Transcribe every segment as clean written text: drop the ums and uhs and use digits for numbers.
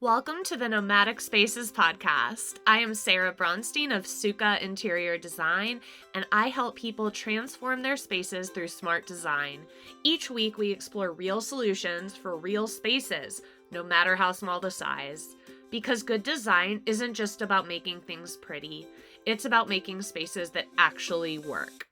Welcome to the Nomadic Spaces podcast. I am Sarah Bronstein of Suka Interior Design, and I help people transform their spaces through smart design. Each week, we explore real solutions for real spaces, no matter how small the size. Because good design isn't just about making things pretty, it's about making spaces that actually work.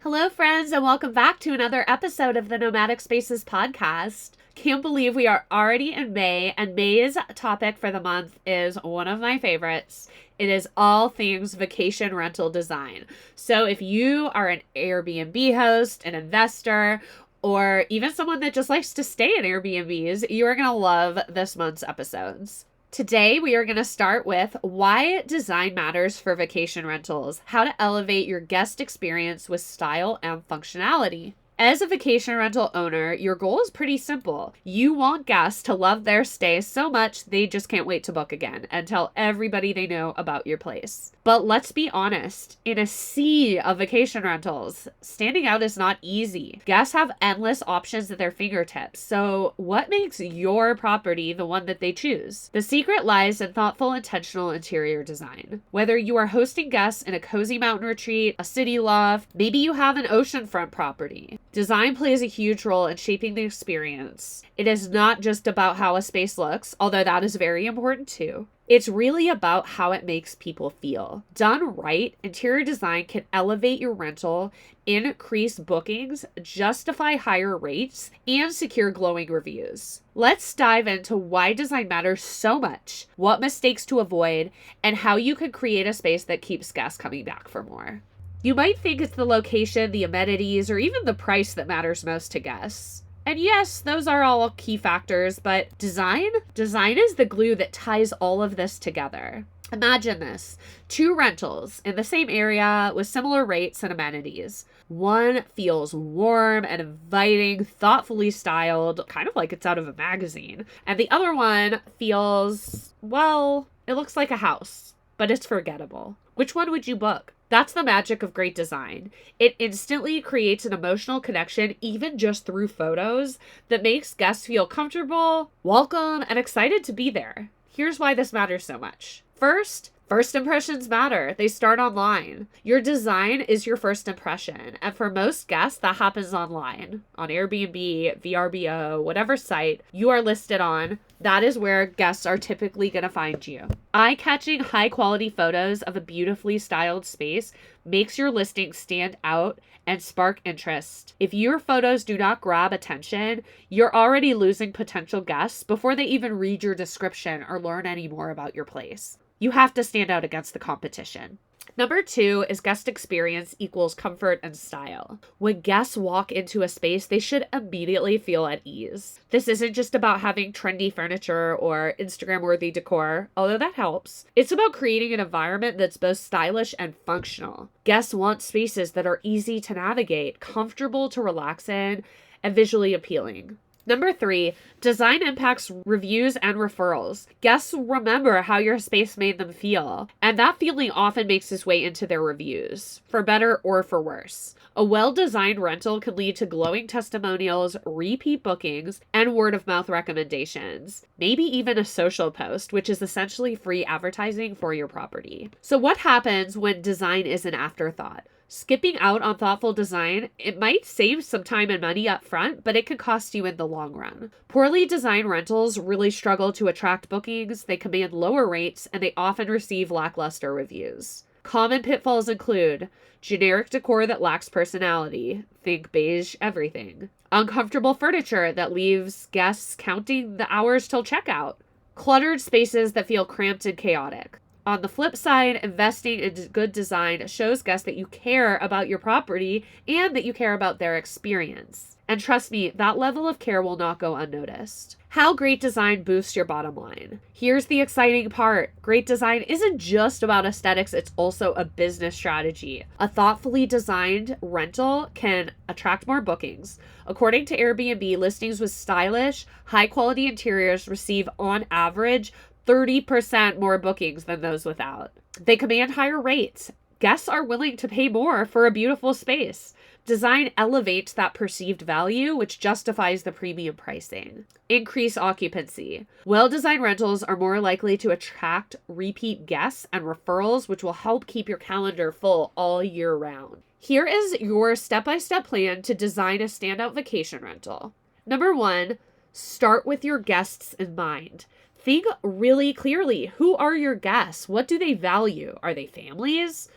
Hello, friends, and welcome back to another episode of the Nomadic Spaces podcast. Can't believe we are already in May, and May's topic for the month is one of my favorites. It is all things vacation rental design. So if you are an Airbnb host, an investor, or even someone that just likes to stay in Airbnbs, you are going to love this month's episodes. Today, we are going to start with why design matters for vacation rentals, how to elevate your guest experience with style and functionality. As a vacation rental owner, your goal is pretty simple. You want guests to love their stay so much they just can't wait to book again and tell everybody they know about your place. But let's be honest, in a sea of vacation rentals, standing out is not easy. Guests have endless options at their fingertips. So what makes your property the one that they choose? The secret lies in thoughtful, intentional interior design. Whether you are hosting guests in a cozy mountain retreat, a city loft, maybe you have an oceanfront property, design plays a huge role in shaping the experience. It is not just about how a space looks, although that is very important too. It's really about how it makes people feel. Done right, interior design can elevate your rental, increase bookings, justify higher rates, and secure glowing reviews. Let's dive into why design matters so much, what mistakes to avoid, and how you can create a space that keeps guests coming back for more. You might think it's the location, the amenities, or even the price that matters most to guests. And yes, those are all key factors, but design is the glue that ties all of this together. Imagine this, 2 rentals in the same area with similar rates and amenities. One feels warm and inviting, thoughtfully styled, kind of like it's out of a magazine. And the other one feels, well, it looks like a house, but it's forgettable. Which one would you book? That's the magic of great design. It instantly creates an emotional connection, even just through photos, that makes guests feel comfortable, welcome, and excited to be there. Here's why this matters so much. First impressions matter. They start online. Your design is your first impression. And for most guests, that happens online. On Airbnb, VRBO, whatever site you are listed on, that is where guests are typically going to find you. Eye-catching, high-quality photos of a beautifully styled space makes your listing stand out and spark interest. If your photos do not grab attention, you're already losing potential guests before they even read your description or learn any more about your place. You have to stand out against the competition. Number 2 is guest experience equals comfort and style. When guests walk into a space, they should immediately feel at ease. This isn't just about having trendy furniture or Instagram-worthy decor, although that helps. It's about creating an environment that's both stylish and functional. Guests want spaces that are easy to navigate, comfortable to relax in, and visually appealing. Number 3, design impacts reviews and referrals. Guests remember how your space made them feel, and that feeling often makes its way into their reviews, for better or for worse. A well-designed rental can lead to glowing testimonials, repeat bookings, and word-of-mouth recommendations. Maybe even a social post, which is essentially free advertising for your property. So what happens when design is an afterthought? Skipping out on thoughtful design, it might save some time and money up front, but it could cost you in the long run. Poorly designed rentals really struggle to attract bookings, they command lower rates, and they often receive lackluster reviews. Common pitfalls include generic decor that lacks personality, think beige everything, uncomfortable furniture that leaves guests counting the hours till checkout, cluttered spaces that feel cramped and chaotic. On the flip side, investing in good design shows guests that you care about your property and that you care about their experience. And trust me, that level of care will not go unnoticed. How great design boosts your bottom line. Here's the exciting part. Great design isn't just about aesthetics, it's also a business strategy. A thoughtfully designed rental can attract more bookings. According to Airbnb, listings with stylish, high-quality interiors receive, on average, 30% more bookings than those without. They command higher rates. Guests are willing to pay more for a beautiful space. Design elevates that perceived value, which justifies the premium pricing. Increase occupancy. Well-designed rentals are more likely to attract repeat guests and referrals, which will help keep your calendar full all year round. Here is your step-by-step plan to design a standout vacation rental. Number 1, start with your guests in mind. Think really clearly. Who are your guests? What do they value? Are they families?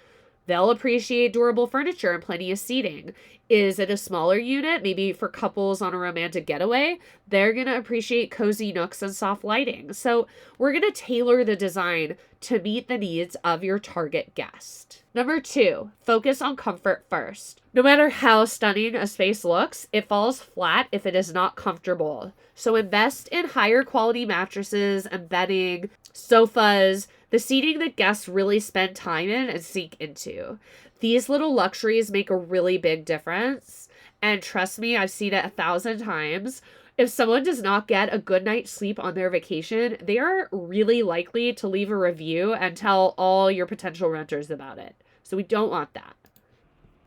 They'll appreciate durable furniture and plenty of seating. Is it a smaller unit, maybe for couples on a romantic getaway? They're going to appreciate cozy nooks and soft lighting. So we're going to tailor the design to meet the needs of your target guest. Number 2, focus on comfort first. No matter how stunning a space looks, it falls flat if it is not comfortable. So invest in higher quality mattresses and bedding, sofas, the seating that guests really spend time in and sink into. These little luxuries make a really big difference. And trust me, I've seen it 1,000 times. If someone does not get a good night's sleep on their vacation, they are really likely to leave a review and tell all your potential renters about it. So we don't want that.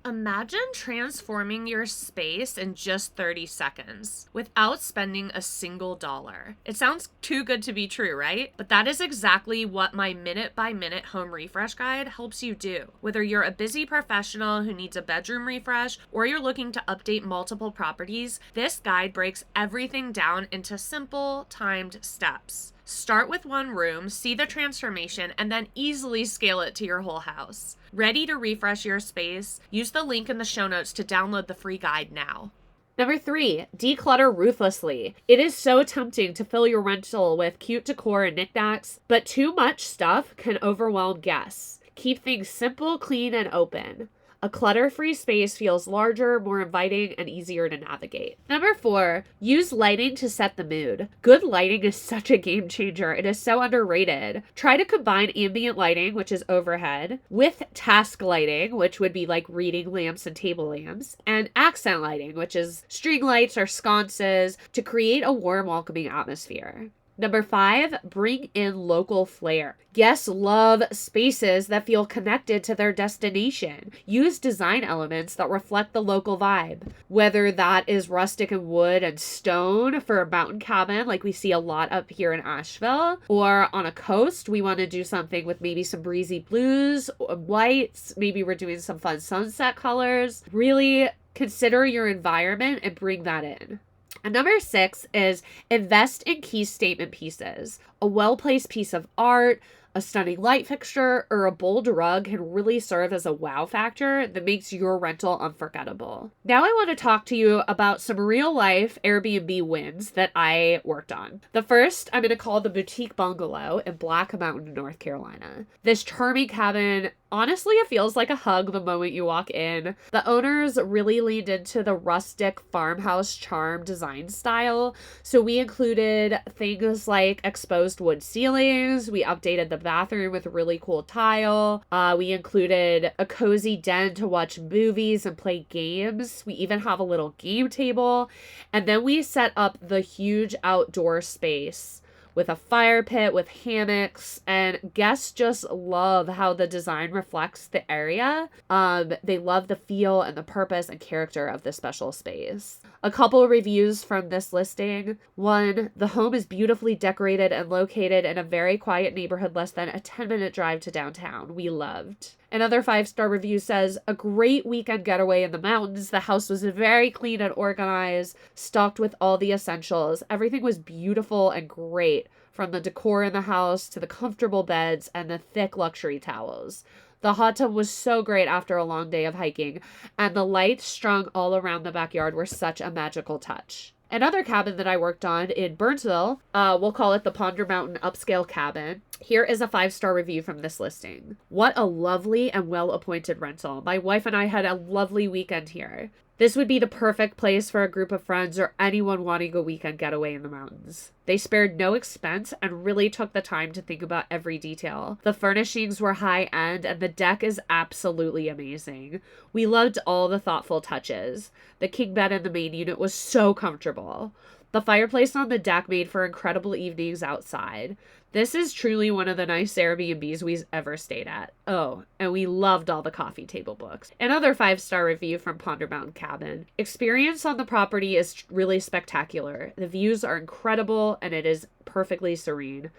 Imagine transforming your space in just 30 seconds without spending a single dollar. It sounds too good to be true, right? But that is exactly what my minute-by-minute home refresh guide helps you do. Whether you're a busy professional who needs a bedroom refresh or you're looking to update multiple properties, this guide breaks everything down into simple, timed steps. Start with one room, see the transformation, and then easily scale it to your whole house. Ready to refresh your space? Use the link in the show notes to download the free guide now. Number 3, declutter ruthlessly. It is so tempting to fill your rental with cute decor and knickknacks, but too much stuff can overwhelm guests. Keep things simple, clean, and open. A clutter-free space feels larger, more inviting, and easier to navigate. Number 4, use lighting to set the mood. Good lighting is such a game changer. It is so underrated. Try to combine ambient lighting, which is overhead, with task lighting, which would be like reading lamps and table lamps, and accent lighting, which is string lights or sconces, to create a warm, welcoming atmosphere. Number 5, bring in local flair. Guests love spaces that feel connected to their destination. Use design elements that reflect the local vibe. Whether that is rustic and wood and stone for a mountain cabin, like we see a lot up here in Asheville, or on a coast, we want to do something with maybe some breezy blues, whites, maybe we're doing some fun sunset colors. Really consider your environment and bring that in. And number 6 is invest in key statement pieces. A well-placed piece of art, a stunning light fixture, or a bold rug can really serve as a wow factor that makes your rental unforgettable. Now I want to talk to you about some real-life Airbnb wins that I worked on. The first I'm going to call the Boutique Bungalow in Black Mountain, North Carolina. This charming cabin, honestly, it feels like a hug the moment you walk in. The owners really leaned into the rustic farmhouse charm design style. So we included things like exposed wood ceilings. We updated the bathroom with really cool tile. We included a cozy den to watch movies and play games. We even have a little game table. And then we set up the huge outdoor space with a fire pit, with hammocks, and guests just love how the design reflects the area. They love the feel and the purpose and character of this special space. A couple reviews from this listing. 1, the home is beautifully decorated and located in a very quiet neighborhood less than a 10-minute drive to downtown. We loved. Another 5-star review says, a great weekend getaway in the mountains. The house was very clean and organized, stocked with all the essentials. Everything was beautiful and great, from the decor in the house to the comfortable beds and the thick luxury towels. The hot tub was so great after a long day of hiking, and the lights strung all around the backyard were such a magical touch. Another cabin that I worked on in Burnsville, we'll call it the Ponder Mountain Upscale Cabin. Here is a 5-star review from this listing. What a lovely and well-appointed rental. My wife and I had a lovely weekend here. This would be the perfect place for a group of friends or anyone wanting a weekend getaway in the mountains. They spared no expense and really took the time to think about every detail. The furnishings were high-end and the deck is absolutely amazing. We loved all the thoughtful touches. The king bed in the main unit was so comfortable. The fireplace on the deck made for incredible evenings outside. This is truly one of the nice Airbnbs we've ever stayed at. Oh, and we loved all the coffee table books. Another 5-star review from Ponder Mountain Cabin. Experience on the property is really spectacular. The views are incredible and it is perfectly serene.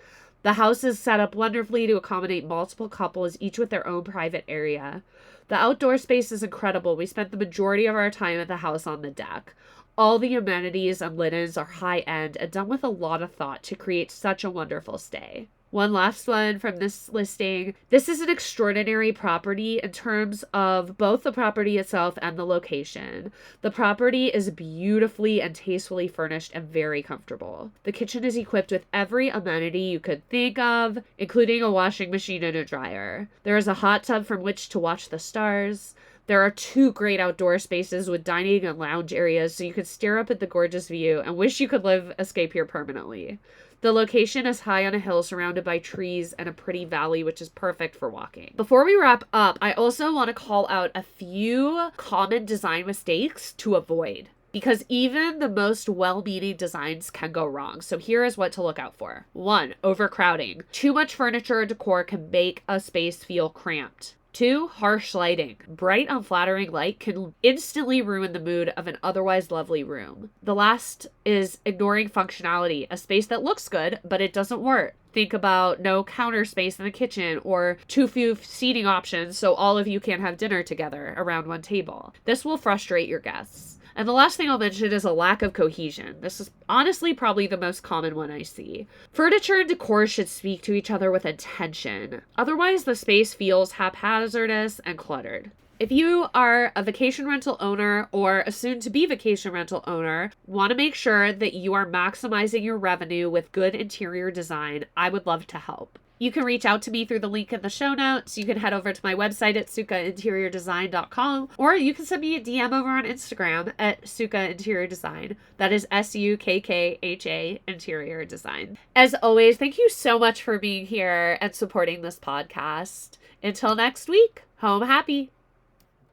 The house is set up wonderfully to accommodate multiple couples, each with their own private area. The outdoor space is incredible. We spent the majority of our time at the house on the deck. All the amenities and linens are high-end and done with a lot of thought to create such a wonderful stay. One last one from this listing. This is an extraordinary property in terms of both the property itself and the location. The property is beautifully and tastefully furnished and very comfortable. The kitchen is equipped with every amenity you could think of, including a washing machine and a dryer. There is a hot tub from which to watch the stars. There are 2 great outdoor spaces with dining and lounge areas so you could stare up at the gorgeous view and wish you could escape here permanently. The location is high on a hill surrounded by trees and a pretty valley, which is perfect for walking. Before we wrap up, I also want to call out a few common design mistakes to avoid, because even the most well-meaning designs can go wrong. So here is what to look out for. 1, overcrowding. Too much furniture or decor can make a space feel cramped. 2, harsh lighting. Bright, unflattering light can instantly ruin the mood of an otherwise lovely room. The last is ignoring functionality. A space that looks good, but it doesn't work. Think about no counter space in the kitchen or too few seating options so all of you can't have dinner together around one table. This will frustrate your guests. And the last thing I'll mention is a lack of cohesion. This is honestly probably the most common one I see. Furniture and decor should speak to each other with intention. Otherwise, the space feels haphazardous and cluttered. If you are a vacation rental owner or a soon-to-be vacation rental owner, want to make sure that you are maximizing your revenue with good interior design, I would love to help. You can reach out to me through the link in the show notes. You can head over to my website at sukainteriordesign.com, or you can send me a DM over on Instagram at Suka Interior Design. That is SUKKHA Interior Design. As always, thank you so much for being here and supporting this podcast. Until next week, home happy.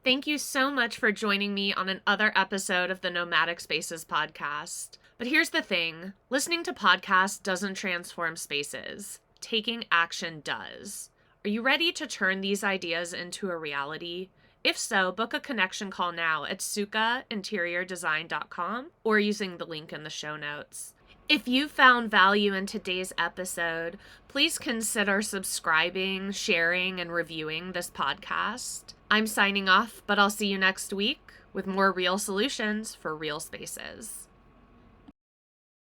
Thank you so much for joining me on another episode of the Nomadic Spaces podcast. But here's the thing, listening to podcasts doesn't transform spaces. Taking action does. Are you ready to turn these ideas into a reality? If so, book a connection call now at sukainteriordesign.com or using the link in the show notes. If you found value in today's episode, please consider subscribing, sharing, and reviewing this podcast. I'm signing off, but I'll see you next week with more real solutions for real spaces.